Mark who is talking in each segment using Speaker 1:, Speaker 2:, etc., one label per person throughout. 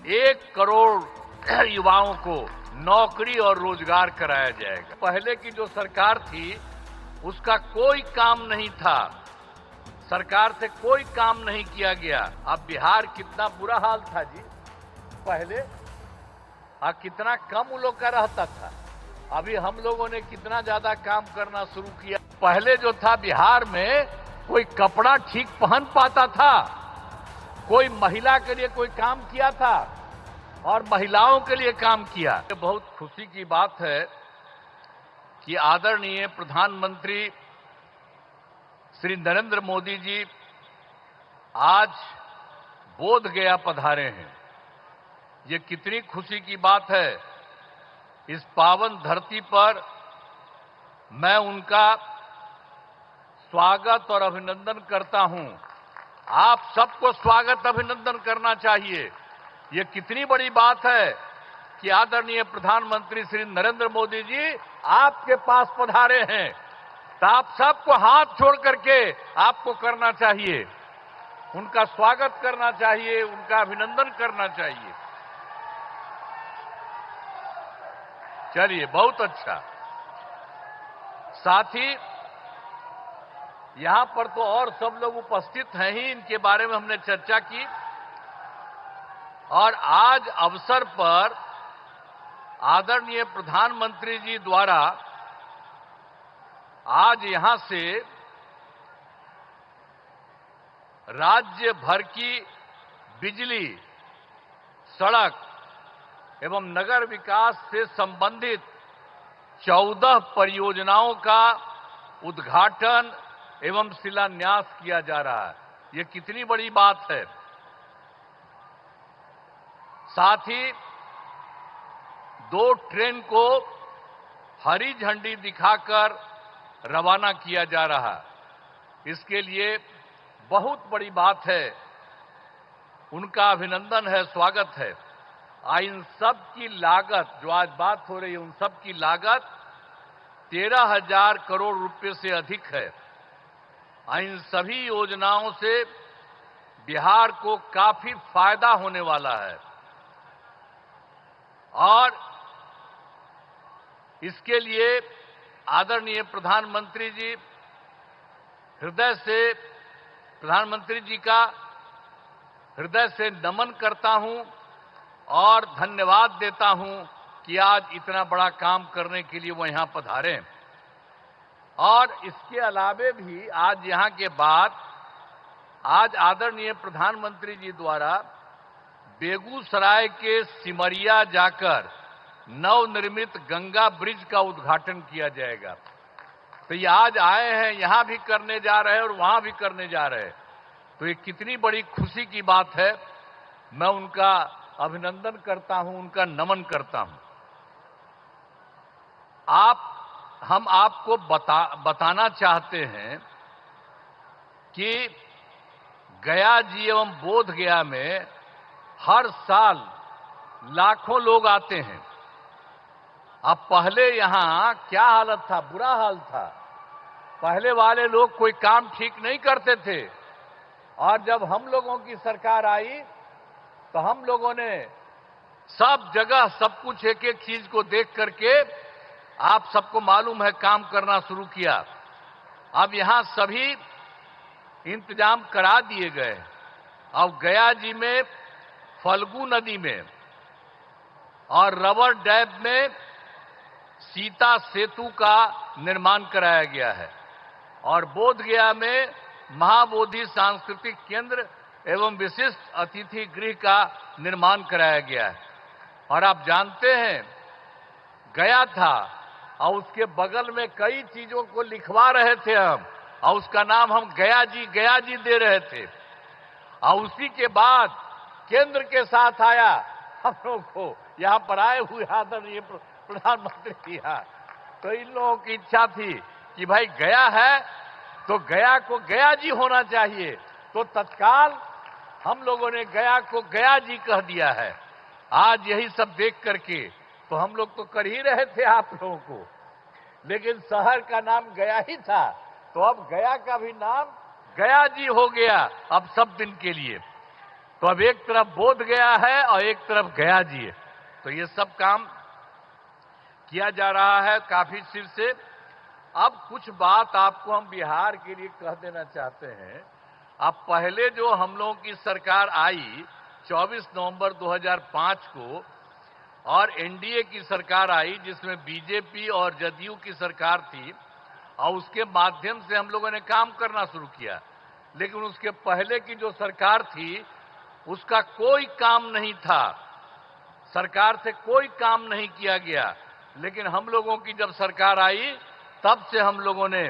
Speaker 1: 1 करोड़ युवाओं को नौकरी और रोजगार कराया जाएगा। पहले की जो सरकार थी उसका कोई काम नहीं था, सरकार से कोई काम नहीं किया गया। अब बिहार कितना बुरा हाल था जी पहले, कितना कम उन लोग का रहता था। अभी हम लोगों ने कितना ज्यादा काम करना शुरू किया। पहले जो था बिहार में कोई कपड़ा ठीक पहन पाता था, कोई महिला के लिए कोई काम किया था और महिलाओं के लिए काम किया। बहुत खुशी की बात है कि आदरणीय प्रधानमंत्री श्री नरेंद्र मोदी जी आज बोध गया पधारे हैं। ये कितनी खुशी की बात है। इस पावन धरती पर मैं उनका स्वागत और अभिनंदन करता हूं। आप सबको स्वागत अभिनंदन करना चाहिए। ये कितनी बड़ी बात है कि आदरणीय प्रधानमंत्री श्री नरेंद्र मोदी जी आपके पास पधारे हैं, तो आप सबको हाथ जोड़ करके आपको करना चाहिए, उनका स्वागत करना चाहिए, उनका अभिनंदन करना चाहिए। चलिए, बहुत अच्छा। साथ ही यहां पर तो और सब लोग उपस्थित हैं ही, इनके बारे में हमने चर्चा की। और आज अवसर पर आदरणीय प्रधानमंत्री जी द्वारा आज यहां से राज्य भर की बिजली, सड़क एवं नगर विकास से संबंधित 14 परियोजनाओं का उद्घाटन एवं शिलान्यास किया जा रहा है। ये कितनी बड़ी बात है। साथ ही 2 ट्रेन को हरी झंडी दिखाकर रवाना किया जा रहा है। इसके लिए बहुत बड़ी बात है, उनका अभिनंदन है, स्वागत है। इन सब की लागत, जो आज बात हो रही है, उन सब की लागत 13,000 करोड़ रुपए से अधिक है। इन सभी योजनाओं से बिहार को काफी फायदा होने वाला है और इसके लिए आदरणीय प्रधानमंत्री जी प्रधानमंत्री जी का हृदय से नमन करता हूं और धन्यवाद देता हूं कि आज इतना बड़ा काम करने के लिए वो यहां पधारे। और इसके अलावे भी आज यहां के बाद आज आदरणीय प्रधानमंत्री जी द्वारा बेगूसराय के सिमरिया जाकर नवनिर्मित गंगा ब्रिज का उद्घाटन किया जाएगा। तो ये आज आए हैं, यहां भी करने जा रहे हैं और वहां भी करने जा रहे हैं। तो ये कितनी बड़ी खुशी की बात है। मैं उनका अभिनंदन करता हूं, उनका नमन करता हूं। हम आपको बताना चाहते हैं कि गया जी एवं बोध गया में हर साल लाखों लोग आते हैं। अब पहले यहां क्या हालत था, बुरा हाल था। पहले वाले लोग कोई काम ठीक नहीं करते थे और जब हम लोगों की सरकार आई तो हम लोगों ने सब जगह सब कुछ एक एक चीज को देख करके, आप सबको मालूम है, काम करना शुरू किया। अब यहां सभी इंतजाम करा दिए गए। अब गया जी में फल्गु नदी में और रबर डैम में सीता सेतु का निर्माण कराया गया है और बोध गया में महाबोधि सांस्कृतिक केंद्र एवं विशिष्ट अतिथि गृह का निर्माण कराया गया है। और आप जानते हैं, गया था और उसके बगल में कई चीजों को लिखवा रहे थे हम, और उसका नाम हम गया जी दे रहे थे। और उसी के बाद केंद्र के साथ आया हम लोग को यहां पर आए हुए आदरणीय प्रधानमंत्री जी। तो इन लोगों की इच्छा थी कि भाई गया है तो गया को गया जी होना चाहिए, तो तत्काल हम लोगों ने गया को गया जी कह दिया है। आज यही सब देख करके तो हम लोग तो कर ही रहे थे आप लोगों को, लेकिन शहर का नाम गया ही था, तो अब गया का भी नाम गया जी हो गया अब सब दिन के लिए। तो अब एक तरफ बोध गया है और एक तरफ गया जी है। तो ये सब काम किया जा रहा है काफी सिर से। अब कुछ बात आपको हम बिहार के लिए कह देना चाहते हैं। अब पहले जो हम लोगों की सरकार आई 24 नवंबर 2005 को, और एनडीए की सरकार आई जिसमें बीजेपी और जदयू की सरकार थी, और उसके माध्यम से हम लोगों ने काम करना शुरू किया। लेकिन उसके पहले की जो सरकार थी उसका कोई काम नहीं था, सरकार से कोई काम नहीं किया गया। लेकिन हम लोगों की जब सरकार आई तब से हम लोगों ने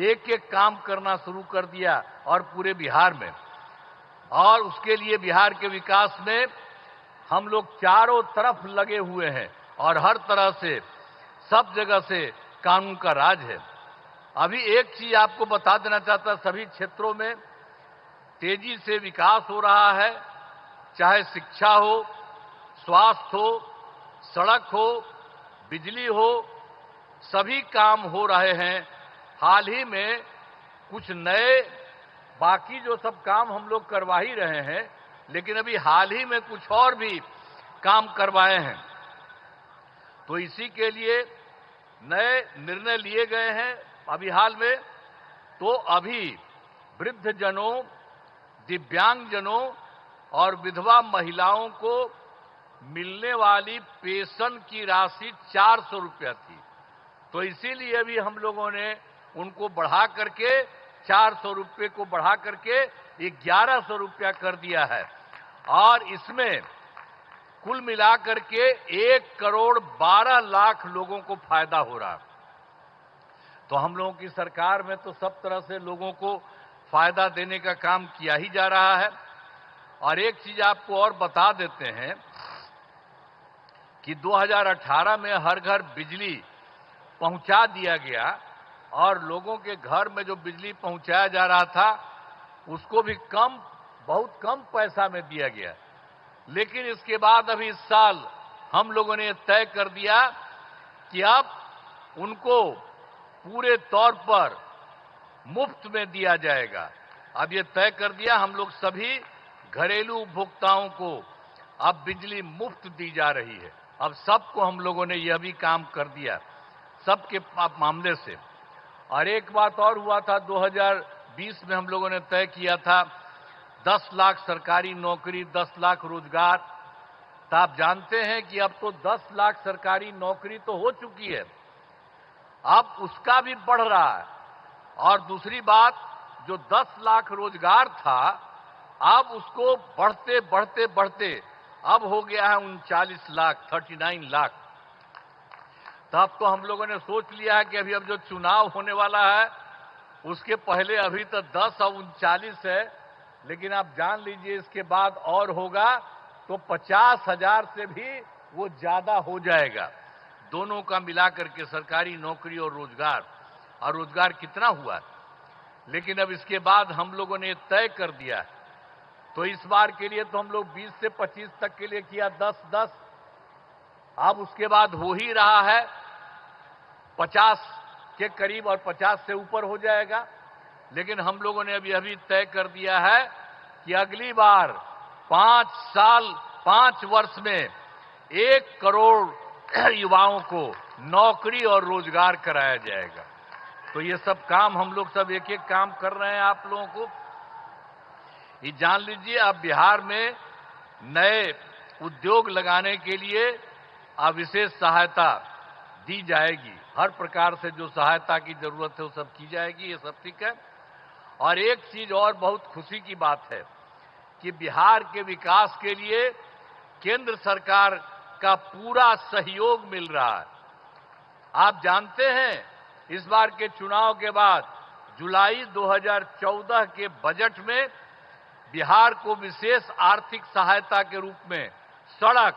Speaker 1: एक एक काम करना शुरू कर दिया, और पूरे बिहार में। और उसके लिए बिहार के विकास में हम लोग चारों तरफ लगे हुए हैं, और हर तरह से सब जगह से कानून का राज है। अभी एक चीज आपको बता देना चाहता, सभी क्षेत्रों में तेजी से विकास हो रहा है, चाहे शिक्षा हो, स्वास्थ्य हो, सड़क हो, बिजली हो, सभी काम हो रहे हैं। हाल ही में कुछ नए, बाकी जो सब काम हम लोग करवा ही रहे हैं, लेकिन अभी हाल ही में कुछ और भी काम करवाए हैं। तो इसी के लिए नए निर्णय लिए गए हैं अभी हाल में। तो अभी वृद्धजनों, दिव्यांगजनों और विधवा महिलाओं को मिलने वाली पेंशन की राशि 400 रुपया थी। तो इसीलिए अभी हम लोगों ने उनको बढ़ा करके 400 रुपये को बढ़ा करके 1100 रुपया कर दिया है, और इसमें कुल मिलाकर के 1,12,00,000 लोगों को फायदा हो रहा है। तो हम लोगों की सरकार में तो सब तरह से लोगों को फायदा देने का काम किया ही जा रहा है। और एक चीज आपको और बता देते हैं कि 2018 में हर घर बिजली पहुंचा दिया गया, और लोगों के घर में जो बिजली पहुंचाया जा रहा था उसको भी बहुत कम पैसा में दिया गया। लेकिन इसके बाद अभी इस साल हम लोगों ने तय कर दिया कि अब उनको पूरे तौर पर मुफ्त में दिया जाएगा। अब ये तय कर दिया, हम लोग सभी घरेलू उपभोक्ताओं को अब बिजली मुफ्त दी जा रही है। अब सबको हम लोगों ने यह भी काम कर दिया, सबके मामले से। और एक बात और हुआ था, 2020 में हम लोगों ने तय किया था 10 लाख सरकारी नौकरी, 10 लाख रोजगार। तो आप जानते हैं कि अब तो 10 लाख सरकारी नौकरी तो हो चुकी है, अब उसका भी बढ़ रहा है। और दूसरी बात, जो 10 लाख रोजगार था, अब उसको बढ़ते बढ़ते बढ़ते अब हो गया है 39 लाख, 39 लाख। तब तो हम लोगों ने सोच लिया है कि अभी अब जो चुनाव होने वाला है उसके पहले अभी तो 10 और 39 है, लेकिन आप जान लीजिए इसके बाद और होगा तो 50,000 से भी वो ज्यादा हो जाएगा, दोनों का मिलाकर के, सरकारी नौकरी और रोजगार। और रोजगार कितना हुआ, लेकिन अब इसके बाद हम लोगों ने तय कर दिया। तो इस बार के लिए तो हम लोग 20 से 25 तक के लिए किया 10-10, अब उसके बाद हो ही रहा है 50 के करीब, और 50 से ऊपर हो जाएगा। लेकिन हम लोगों ने अभी तय कर दिया है कि अगली बार 5 वर्ष में 1 करोड़ युवाओं को नौकरी और रोजगार कराया जाएगा। तो ये सब काम हम लोग सब एक एक काम कर रहे हैं। आप लोगों को ये जान लीजिए, अब बिहार में नए उद्योग लगाने के लिए अब विशेष सहायता दी जाएगी। हर प्रकार से जो सहायता की जरूरत है वो सब की जाएगी, ये सब ठीक है। और एक चीज और बहुत खुशी की बात है कि बिहार के विकास के लिए केंद्र सरकार का पूरा सहयोग मिल रहा है। आप जानते हैं, इस बार के चुनाव के बाद जुलाई 2014 के बजट में बिहार को विशेष आर्थिक सहायता के रूप में सड़क,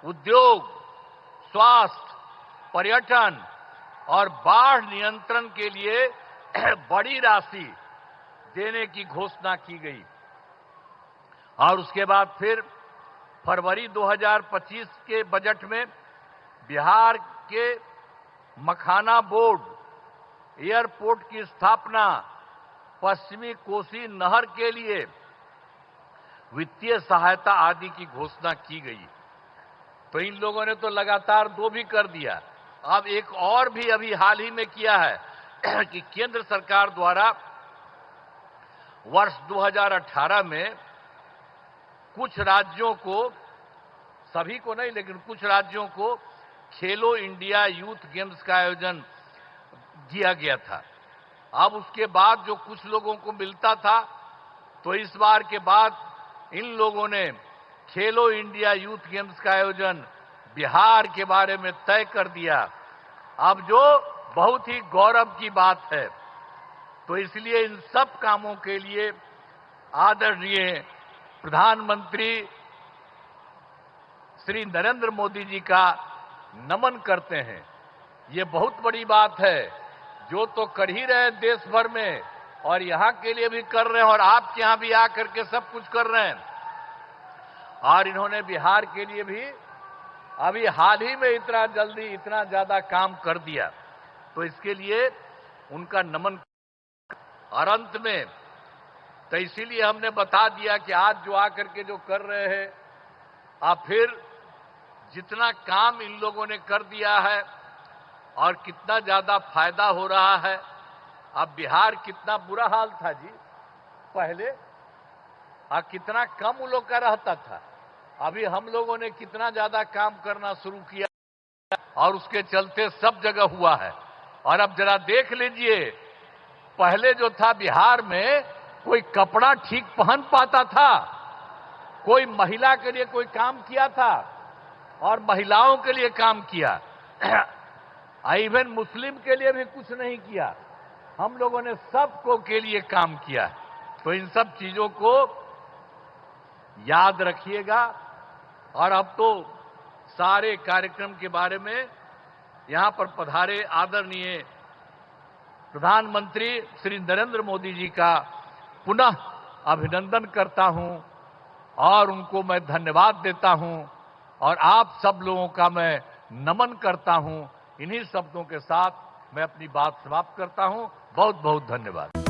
Speaker 1: उद्योग, स्वास्थ्य, पर्यटन और बाढ़ नियंत्रण के लिए बड़ी राशि देने की घोषणा की गई। और उसके बाद फिर फरवरी 2025 के बजट में बिहार के मखाना बोर्ड, एयरपोर्ट की स्थापना, पश्चिमी कोसी नहर के लिए वित्तीय सहायता आदि की घोषणा की गई। तो इन लोगों ने तो लगातार 2 भी कर दिया। अब एक और भी अभी हाल ही में किया है कि केंद्र सरकार द्वारा वर्ष 2018 में कुछ राज्यों को, सभी को नहीं लेकिन कुछ राज्यों को, खेलो इंडिया यूथ गेम्स का आयोजन किया गया था। अब उसके बाद जो कुछ लोगों को मिलता था, तो इस बार के बाद इन लोगों ने खेलो इंडिया यूथ गेम्स का आयोजन बिहार के बारे में तय कर दिया। अब जो बहुत ही गौरव की बात है। तो इसलिए इन सब कामों के लिए आदरणीय प्रधानमंत्री श्री नरेंद्र मोदी जी का नमन करते हैं। ये बहुत बड़ी बात है, जो तो कर ही रहे हैं देश भर में, और यहां के लिए भी कर रहे हैं, और आपके यहां भी आकर के सब कुछ कर रहे हैं। और इन्होंने बिहार के लिए भी अभी हाल ही में इतना जल्दी इतना ज्यादा काम कर दिया, तो इसके लिए उनका नमन। और अंत में तो इसीलिए हमने बता दिया कि आज जो आकर के जो कर रहे हैं, आप फिर जितना काम इन लोगों ने कर दिया है और कितना ज्यादा फायदा हो रहा है। अब बिहार कितना बुरा हाल था जी पहले, कितना कम उन लोग का रहता था। अभी हम लोगों ने कितना ज्यादा काम करना शुरू किया और उसके चलते सब जगह हुआ है। और अब जरा देख लीजिए, पहले जो था बिहार में कोई कपड़ा ठीक पहन पाता था, कोई महिला के लिए कोई काम किया था और महिलाओं के लिए काम किया, इवन मुस्लिम के लिए भी कुछ नहीं किया। हम लोगों ने सबको के लिए काम किया। तो इन सब चीजों को याद रखिएगा। और अब तो सारे कार्यक्रम के बारे में यहां पर पधारे आदरणीय प्रधानमंत्री श्री नरेंद्र मोदी जी का पुनः अभिनंदन करता हूं और उनको मैं धन्यवाद देता हूं, और आप सब लोगों का मैं नमन करता हूं। इन्हीं शब्दों के साथ मैं अपनी बात समाप्त करता हूं। बहुत बहुत धन्यवाद।